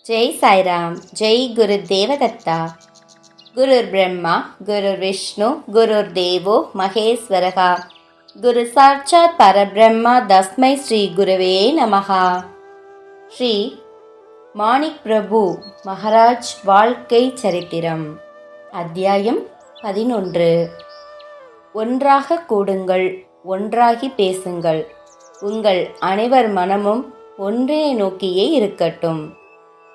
ஜெய் சாய்ராம். ஜெய் குரு தேவதத்தா. குருர் பிரம்மா குருர் விஷ்ணு குருர் தேவோ மகேஸ்வரகா. குரு சாட்சாத் பரபிரம்மா தஸ்மை ஸ்ரீ குருவே நமஹா. ஸ்ரீ மாணிக் பிரபு மகாராஜ் வாழ்க்கை சரித்திரம். அத்தியாயம் 11. ஒன்றாக கூடுங்கள், ஒன்றாகி பேசுங்கள். உங்கள் அனைவர் மனமும் ஒன்றினை நோக்கியே இருக்கட்டும்.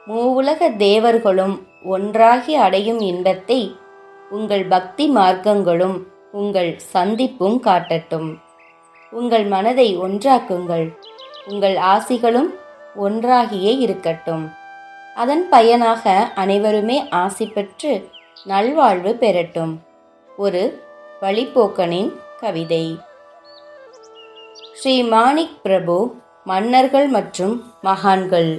மூவுலக தேவர்களும் ஒன்றாகி அடையும் இன்பத்தை உங்கள் பக்தி மார்க்கங்களும் உங்கள் சந்திப்பும் காட்டட்டும். உங்கள் மனதை ஒன்றாக்குங்கள். உங்கள் ஆசிகளும் ஒன்றாகியே இருக்கட்டும். அதன் பயனாக அனைவருமே ஆசி பெற்று நல்வாழ்வு பெறட்டும். ஒரு வழிப்போக்கனின் கவிதை. ஸ்ரீ மாணிக் பிரபு மன்னர்கள் மற்றும் மகான்கள்.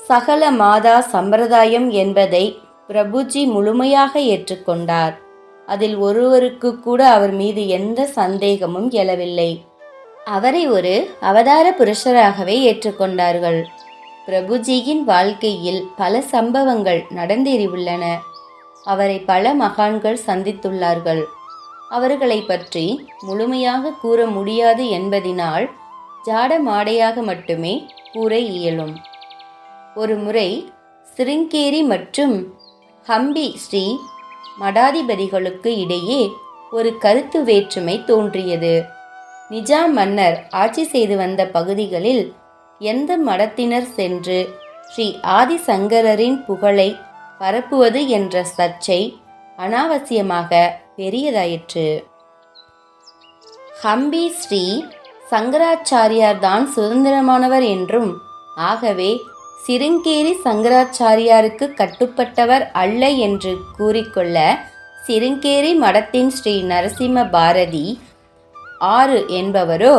சகல மாதா சம்பிரதாயம் என்பதை பிரபுஜி முழுமையாக ஏற்றுக்கொண்டார். அதில் ஒருவருக்கு கூட அவர் மீது எந்த சந்தேகமும் எழவில்லை. அவரை ஒரு அவதார புருஷராகவே ஏற்றுக்கொண்டார்கள். பிரபுஜியின் வாழ்க்கையில் பல சம்பவங்கள் நடந்தேறியுள்ளன. அவரை பல மகான்கள் சந்தித்துள்ளார்கள். அவர்களை பற்றி முழுமையாக கூற முடியாது என்பதினால் ஜாட மாடையாக மட்டுமே கூற இயலும். ஒரு முறை சிருங்கேரி மற்றும் ஹம்பி ஸ்ரீ மடாதிபதிகளுக்கு இடையே ஒரு கருத்து வேற்றுமை தோன்றியது. நிஜாம் மன்னர் ஆட்சி செய்து வந்த பகுதிகளில் எந்த மடத்தினர் சென்று ஸ்ரீ ஆதிசங்கரரின் புகழை பரப்புவது என்ற சர்ச்சை அனாவசியமாக பெரியதாயிற்று. ஹம்பி ஸ்ரீ சங்கராச்சாரியார் தான் சுதந்திரமானவர் என்றும், ஆகவே சிருங்கேரி சங்கராச்சாரியாருக்கு கட்டுப்பட்டவர் அல்ல என்று கூறிக்கொள்ள சிருங்கேரி மடத்தின் ஸ்ரீ நரசிம்ம பாரதி 6 என்பவரோ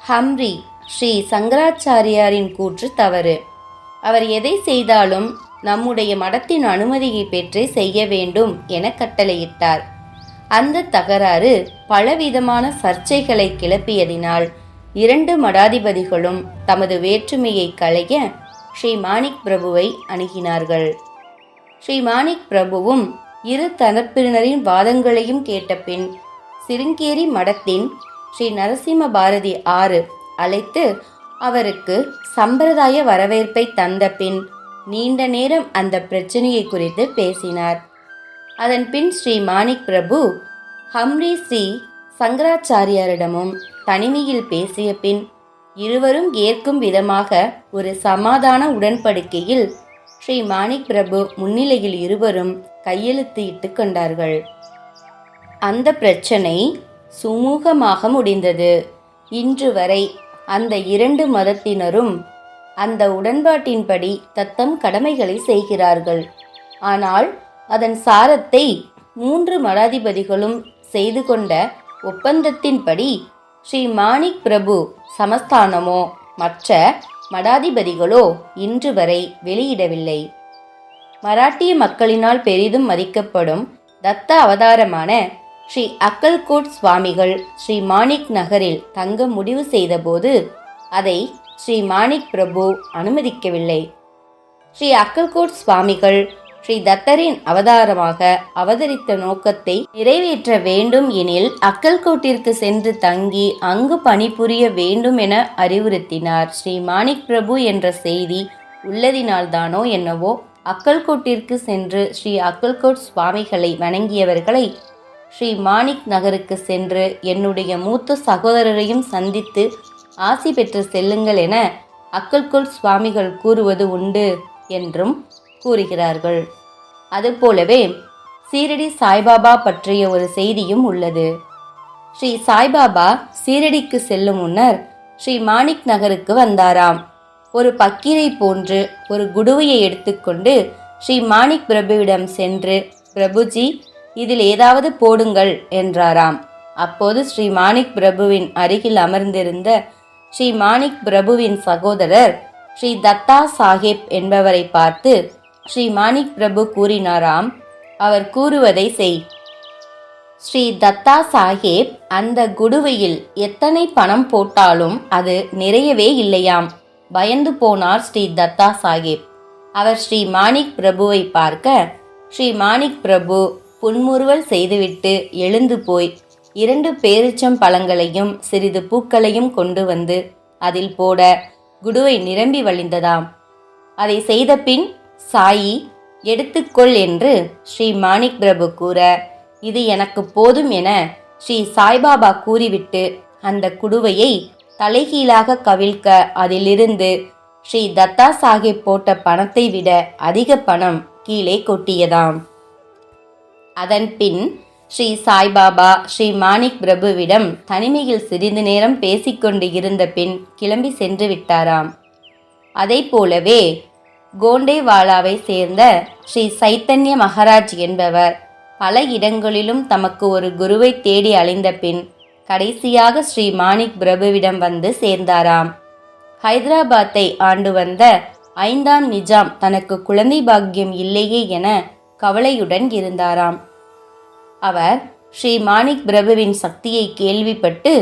ஹம்ரி ஸ்ரீ சங்கராச்சாரியாரின் கூற்று தவறு. அவர் எதை செய்தாலும் நம்முடைய மடத்தின் அனுமதியை பெற்றே செய்ய வேண்டும் என கட்டளையிட்டார். அந்த தகராறு பலவிதமான சர்ச்சைகளை கிளப்பியதினால் 2 மடாதிபதிகளும் தமது வேற்றுமையை களைய ஸ்ரீ மாணிக் பிரபுவை அணுகினார்கள். ஸ்ரீ மாணிக் பிரபுவும் இரு தரப்பினரின் வாதங்களையும் கேட்ட பின் சிருங்கேரி மடத்தின் ஸ்ரீ நரசிம்ம பாரதி 6 அழைத்து அவருக்கு சம்பிரதாய வரவேற்பை தந்த பின் நீண்ட நேரம் அந்த பிரச்சனையை குறித்து பேசினார். அதன் பின் ஸ்ரீ மாணிக் பிரபு ஹம்ரி ஸ்ரீ சங்கராச்சாரியாரிடமும் தனிமையில் பேசிய பின் இருவரும் ஏற்கும் விதமாக ஒரு சமாதான உடன்படிக்கையில் ஸ்ரீ மாணிக் பிரபு முன்னிலையில் இருவரும் கையெழுத்து இட்டு கொண்டார்கள். அந்த பிரச்சனை சுமூகமாக முடிந்தது. இன்று வரை அந்த 2 மதத்தினரும் அந்த உடன்பாட்டின்படி தத்தம் கடமைகளை செய்கிறார்கள். ஆனால் அதன் சாரத்தை 3 மடாதிபதிகளும் செய்து கொண்ட ஒப்பந்தத்தின்படி ஸ்ரீ மாணிக் பிரபு சமஸ்தானமோ மற்ற மடாதிபதிகளோ இன்று வரை வெளியிடவில்லை. மராட்டிய மக்களினால் பெரிதும் மதிக்கப்படும் தத்த அவதாரமான ஸ்ரீ அக்கல்கோட் சுவாமிகள் ஸ்ரீ மாணிக் நகரில் தங்க முடிவு செய்தபோது அதை ஸ்ரீ மாணிக் பிரபு அனுமதிக்கவில்லை. ஸ்ரீ அக்கல்கோட் சுவாமிகள் ஸ்ரீ தத்தரின் அவதாரமாக அவதரித்த நோக்கத்தை நிறைவேற்ற வேண்டும் எனில் அக்கல்கோட்டிற்கு சென்று தங்கி அங்கு பணிபுரிய வேண்டும் என அறிவுறுத்தினார். ஸ்ரீ மாணிக் பிரபு என்ற செய்தி உள்ளதினால்தானோ என்னவோ அக்கல்கோட்டிற்கு சென்று ஸ்ரீ அக்கல்கோட் சுவாமிகளை வணங்கியவர்களை ஸ்ரீ மாணிக் நகருக்கு சென்று என்னுடைய மூத்த சகோதரரையும் சந்தித்து ஆசி பெற்று செல்லுங்கள் என அக்கல்கோட் சுவாமிகள் கூறுவது உண்டு என்றும் கூறுகிறார்கள். அதுபோலவே சீரடி சாய்பாபா பற்றிய ஒரு செய்தியும் உள்ளது. ஸ்ரீ சாய்பாபா சீரடிக்கு செல்லும் முன்னர் ஸ்ரீ மாணிக் நகருக்கு வந்தாராம். ஒரு பக்கீரை போன்று ஒரு குடுவையை எடுத்துக்கொண்டு ஸ்ரீ மாணிக் பிரபுவிடம் சென்று, பிரபுஜி, இதில் ஏதாவது போடுங்கள் என்றாராம். அப்போது ஸ்ரீ மாணிக் பிரபுவின் அருகில் அமர்ந்திருந்த ஸ்ரீ மாணிக் பிரபுவின் சகோதரர் ஸ்ரீ தத்தா சாஹேப் என்பவரை பார்த்து ஸ்ரீ மாணிக் பிரபு கூறினாராம், அவர் கூறுவதை செய். ஸ்ரீ தத்தா சாஹேப் அந்த குடுவையில் எத்தனை பணம் போட்டாலும் அது நிறையவே இல்லையாம். பயந்து போனார் ஸ்ரீ தத்தா சாஹேப். அவர் ஸ்ரீ மாணிக் பிரபுவை பார்க்க ஸ்ரீ மாணிக் பிரபு புன்முறுவல் செய்துவிட்டு எழுந்து போய் 2 பேரிச்சம் பழங்களையும் சிறிது பூக்களையும் கொண்டு வந்து அதில் போட குடுவை நிரம்பி வழிந்ததாம். அதை செய்த பின் சாயி எடுத்துக்கொள் என்று ஸ்ரீ மாணிக் பிரபு கூற, இது எனக்கு போதும் என ஸ்ரீ சாய்பாபா கூறிவிட்டு அந்த குடுவையை தலைகீழாக கவிழ்க்க அதிலிருந்து ஸ்ரீ தத்தா சாஹிப் போட்ட பணத்தை விட அதிக பணம் கீழே கொட்டியதாம். அதன் பின் ஸ்ரீ சாய்பாபா ஸ்ரீ மாணிக் பிரபுவிடம் தனிமையில் சிறிது நேரம் பேசிக்கொண்டு இருந்த பின் கிளம்பி சென்று விட்டாராம். அதை போலவே கோண்டேவாலாவை சேர்ந்த ஸ்ரீ சைத்தன்ய மகாராஜ் என்பவர் பல இடங்களிலும் தமக்கு ஒரு குருவை தேடி அலைந்த பின் கடைசியாக ஸ்ரீ மாணிக் பிரபுவிடம் வந்து சேர்ந்தாராம். ஹைதராபாத்தை ஆண்டு வந்த 5ஆம் நிஜாம் தனக்கு குழந்தை பாக்கியம் இல்லையே என கவலையுடன் இருந்தாராம். அவர் ஸ்ரீ மாணிக் பிரபுவின் சக்தியை கேள்விப்பட்டு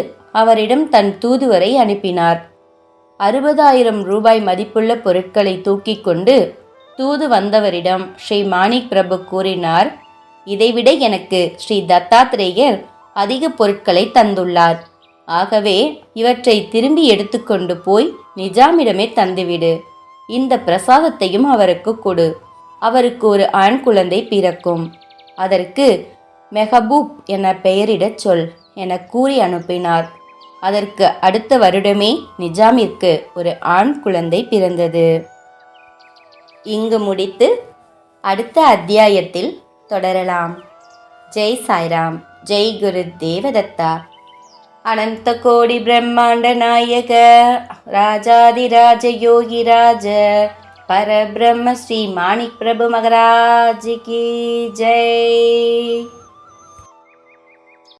அவரிடம் தன் தூதுவரை அனுப்பினார். 60,000 ரூபாய் மதிப்புள்ள பொருட்களை தூக்கி கொண்டு தூது வந்தவரிடம் ஸ்ரீ மாணிக் பிரபு கூறினார், இதைவிட எனக்கு ஸ்ரீ தத்தாத்திரேயர் அதிக பொருட்களை தந்துள்ளார். ஆகவே இவற்றை திரும்பி எடுத்துக்கொண்டு போய் நிஜாமிடமே தந்துவிடு. இந்த பிரசாதத்தையும் அவருக்கு கொடு. அவருக்கு ஒரு ஆண் குழந்தை பிறக்கும். அதற்கு மெஹபூப் என பெயரிடச் சொல் என கூறி அனுப்பினார். அதற்கு அடுத்த வருடமே நிஜாமிற்கு ஒரு ஆண் குழந்தை பிறந்தது. இங்கு முடித்து அடுத்த அத்தியாயத்தில் தொடரலாம். ஜெய் சாய்ராம். ஜெய் குரு தேவதத்தா. அனந்த கோடி பிரம்மாண்ட நாயக ராஜாதிராஜ யோகிராஜ பரபிரம்ம ஸ்ரீ மாணிக் பிரபு மகாராஜ் கி ஜெய்.